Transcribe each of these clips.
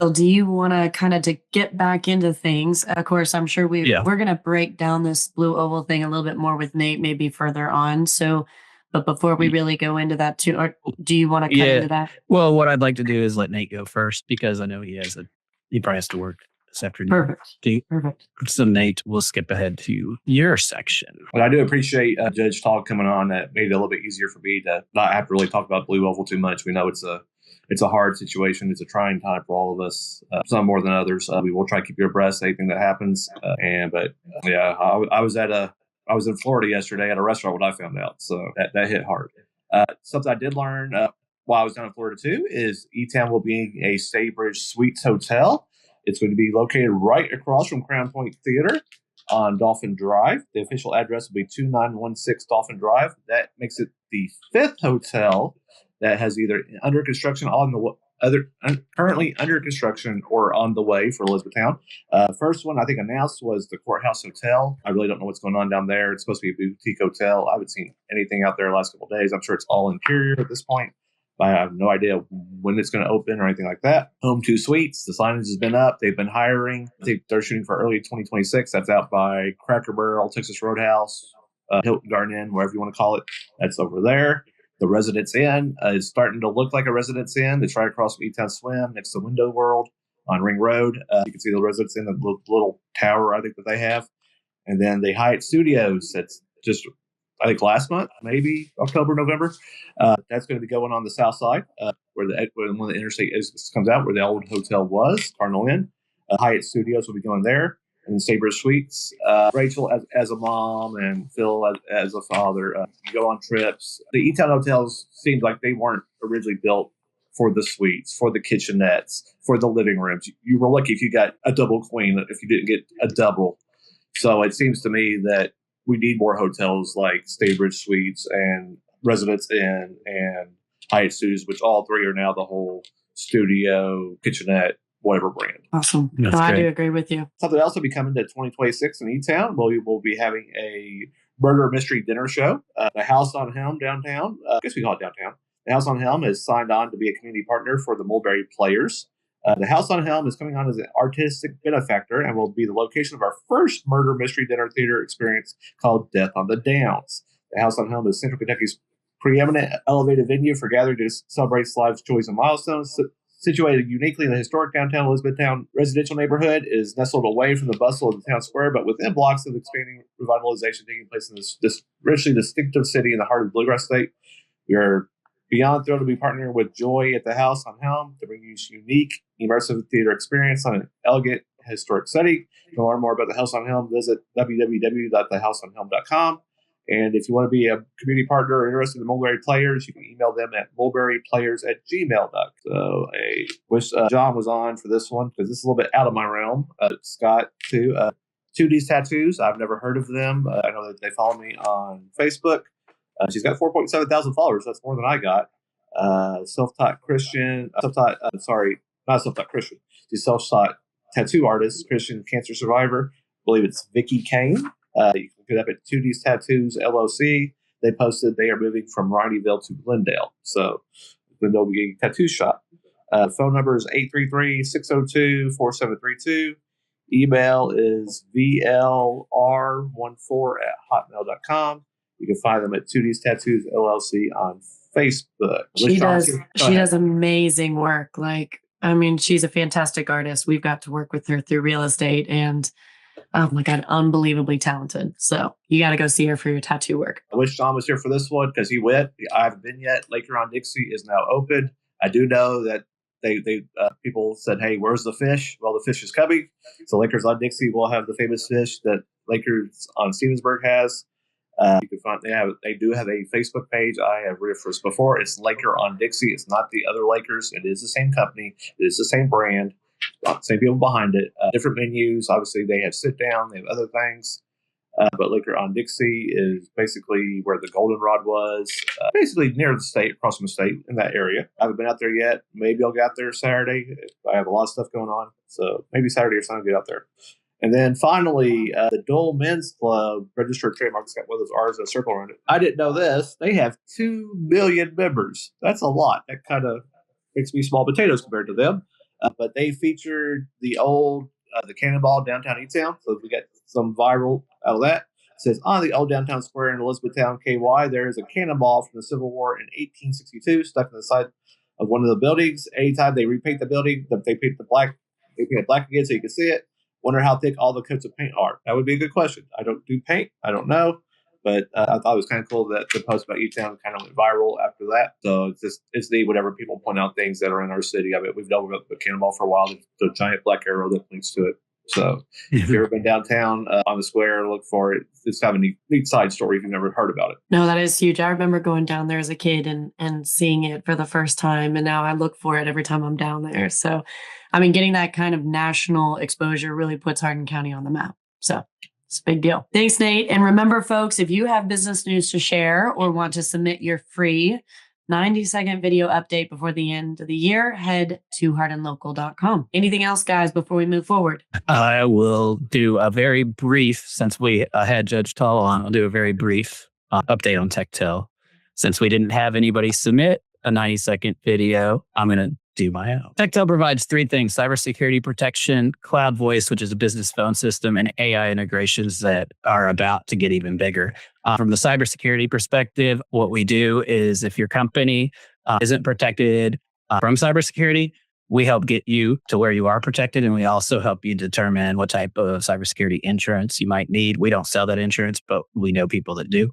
So do you want to kind of to get back into things? Of course, I'm sure Yeah. we're going to break down this blue oval thing a little bit more with Nate maybe further on. So, but before we Y- really go into that too, or do you want to cut Yeah. into that? Well, what I'd like to do is let Nate go first because I know he probably has to work this afternoon. Perfect. Do you- Perfect. So Nate, we'll skip ahead to your section. Well, I do appreciate Judge Todd coming on. That made it a little bit easier for me to not have to really talk about Blue Oval too much. We know it's a hard situation. It's a trying time for all of us. Some more than others. We will try to keep you abreast of anything that happens. I was in Florida yesterday at a restaurant when I found out, so that hit hard. Something I did learn while I was down in Florida too is E-Town will be a Staybridge Suites hotel. It's going to be located right across from Crown Point Theater on Dolphin Drive. The official address will be 2916 Dolphin Drive. That makes it the fifth hotel that has either under construction currently under construction or on the way for Elizabethtown. First one I think announced was the Courthouse Hotel. I really don't know what's going on down there. It's supposed to be a boutique hotel. I haven't seen anything out there the last couple of days. I'm sure it's all interior at this point. I have no idea when it's going to open or anything like that. Home 2 Suites, the signage has been up. They've been hiring. I think they're shooting for early 2026. That's out by Cracker Barrel, Texas Roadhouse, Hilton Garden Inn, wherever you want to call it. That's over there. The Residence Inn is starting to look like a Residence Inn. It's right across from E-Town Swim next to Window World on Ring Road. You can see the Residence Inn, the little tower I think that they have. And then the Hyatt Studios, that's just I think last month, maybe October, November. That's going to be going on the south side, where when the interstate comes out, where the old hotel was, Cardinal Inn. Hyatt Studios will be going there, and Staybridge Suites. Rachel as a mom and Phil as a father go on trips. The E-Town hotels seemed like they weren't originally built for the suites, for the kitchenettes, for the living rooms. You were lucky if you got a double queen, if you didn't get a double. So it seems to me that we need more hotels like Staybridge Suites and Residence Inn and Hyatt Studios, which all three are now the whole studio, kitchenette, whatever brand. Awesome. No, I do agree with you. Something else will be coming to 2026 in E-Town. We will be having a murder mystery dinner show. The House on Helm downtown. I guess we call it downtown. The House on Helm is signed on to be a community partner for the Mulberry Players. The House on Helm is coming on as an artistic benefactor and will be the location of our first murder mystery dinner theater experience called Death on the Downs. The House on Helm is Central Kentucky's preeminent elevated venue for gathering to celebrate life's joys and milestones. Situated uniquely in the historic downtown Elizabethtown residential neighborhood, is nestled away from the bustle of the town square, but within blocks of expanding revitalization taking place in this richly distinctive city in the heart of the Bluegrass State. We are beyond thrilled to be partnering with Joy at the House on Helm to bring you a unique, immersive theater experience on an elegant, historic setting. To learn more about the House on Helm, visit www.thehouseonhelm.com. And if you want to be a community partner or interested in Mulberry Players, you can email them at mulberryplayers@gmail.com. So I wish John was on for this one because this is a little bit out of my realm. Scott, too. 2D's Tattoos. I've never heard of them. I know that they follow me on Facebook. She's got 4.7 thousand followers. That's more than I got. Self-taught Christian. Not self-taught Christian. She's self-taught tattoo artist, Christian cancer survivor. I believe it's Vicky Kane. You can look it up at 2D's Tattoos LLC. They posted they are moving from Rineyville to Glendale. So Glendale will be getting a tattoo shop. Phone number is 833-602-4732. Email is vlr14@hotmail.com. You can find them at 2D's Tattoos LLC on Facebook. She does amazing work. She's a fantastic artist. We've got to work with her through real estate and oh my God, unbelievably talented. So you got to go see her for your tattoo work. I wish John was here for this one because he went. I haven't been yet. Laker on Dixie is now open. I do know that they people said, "Hey, where's the fish?" Well, the fish is coming. So Lakers on Dixie will have the famous fish that Lakers on Stevensburg has. You can find they do have a Facebook page. I have referenced before. It's Laker on Dixie. It's not the other Lakers. It is the same company. It is the same brand. Same people behind it. Different menus. Obviously, they have sit down. They have other things. But Laker on Dixie is basically where the Goldenrod was. Basically near the state, across from the state, in that area. I haven't been out there yet. Maybe I'll get out there Saturday. I have a lot of stuff going on. So maybe Saturday or Sunday I'll get out there. And then finally, the Dole Men's Club registered trademark's got one of those R's and a circle around it. I didn't know this. They have 2 million members. That's a lot. That kind of makes me small potatoes compared to them. but they featured the old the Cannonball downtown E-Town. So we got some viral out of that. It says, on the old downtown square in Elizabethtown, KY, there is a cannonball from the Civil War in 1862 stuck in the side of one of the buildings. Anytime they repaint the building, they paint it black again so you can see it. Wonder how thick all the coats of paint are. That would be a good question. I don't do paint. I don't know. But I thought it was kind of cool that the post about E-Town kind of went viral after that. So it's neat whenever people point out things that are in our city. I mean, we've known about the Cannonball for a while, the giant black arrow that points to it. So if you've ever been downtown on the square, look for it. It's kind of a neat side story if you've never heard about it. No, that is huge. I remember going down there as a kid and seeing it for the first time. And now I look for it every time I'm down there. So, I mean, getting that kind of national exposure really puts Hardin County on the map. So it's a big deal. Thanks, Nate. And remember, folks, if you have business news to share or want to submit your free 90-second video update before the end of the year, head to hardinlocal.com. Anything else, guys, before we move forward? I will do a very brief, since we had Judge Tall on, I'll do a very brief update on TekTel. Since we didn't have anybody submit a 90-second video, I'm going to do my own. TekTel provides three things: cybersecurity protection, cloud voice, which is a business phone system, and AI integrations that are about to get even bigger. From the cybersecurity perspective, what we do is if your company isn't protected from cybersecurity, we help get you to where you are protected, and we also help you determine what type of cybersecurity insurance you might need. We don't sell that insurance, but we know people that do.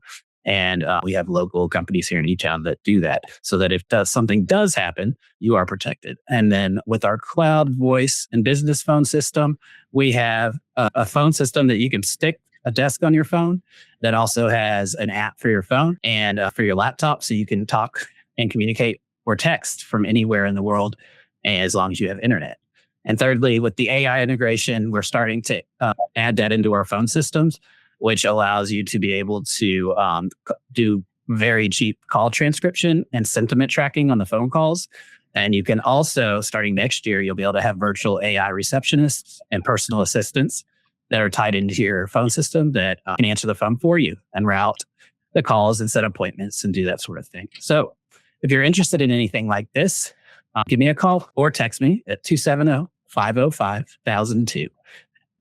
And we have local companies here in E-Town that do that, so that if something does happen, you are protected. And then with our cloud voice and business phone system, we have a phone system that you can stick a desk on your phone that also has an app for your phone and for your laptop, so you can talk and communicate or text from anywhere in the world as long as you have internet. And thirdly, with the AI integration, we're starting to add that into our phone systems, which allows you to be able to do very cheap call transcription and sentiment tracking on the phone calls. And you can also, starting next year, you'll be able to have virtual AI receptionists and personal assistants that are tied into your phone system that can answer the phone for you and route the calls and set appointments and do that sort of thing. So if you're interested in anything like this, give me a call or text me at 270-505-1002.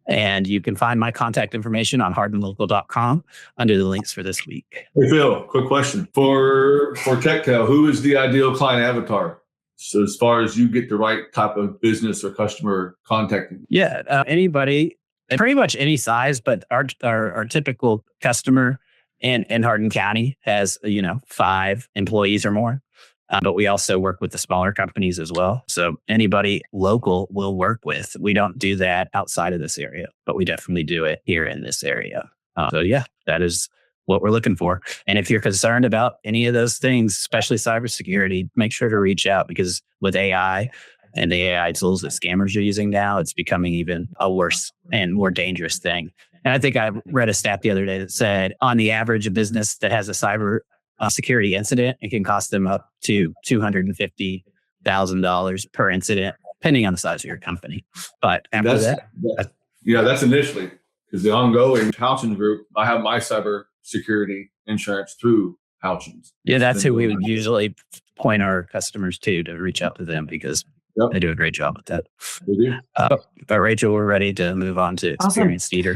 And you can find my contact information on hardinlocal.com under the links for this week. Hey, Phil, quick question. For TekTel, who is the ideal client avatar? So as far as you get the right type of business or customer contacting? Yeah, anybody, and pretty much any size, but our typical customer in Hardin County has, 5 employees or more. But we also work with the smaller companies as well. So anybody local we'll work with. We don't do that outside of this area, but we definitely do it here in this area. So yeah, that is what we're looking for. And if you're concerned about any of those things, especially cybersecurity, make sure to reach out, because with AI and the AI tools that scammers are using now, it's becoming even a worse and more dangerous thing. And I think I read a stat the other day that said on the average, a business that has a cyber security incident, it can cost them up to $250,000 per incident, depending on the size of your company. But after that's initially, because the ongoing Houchins Group, I have my cyber security insurance through Houchins. Yeah, that's who we would usually point our customers to reach out to them, because they do a great job with that. They do. But Rachel, we're ready to move on to experienced eater.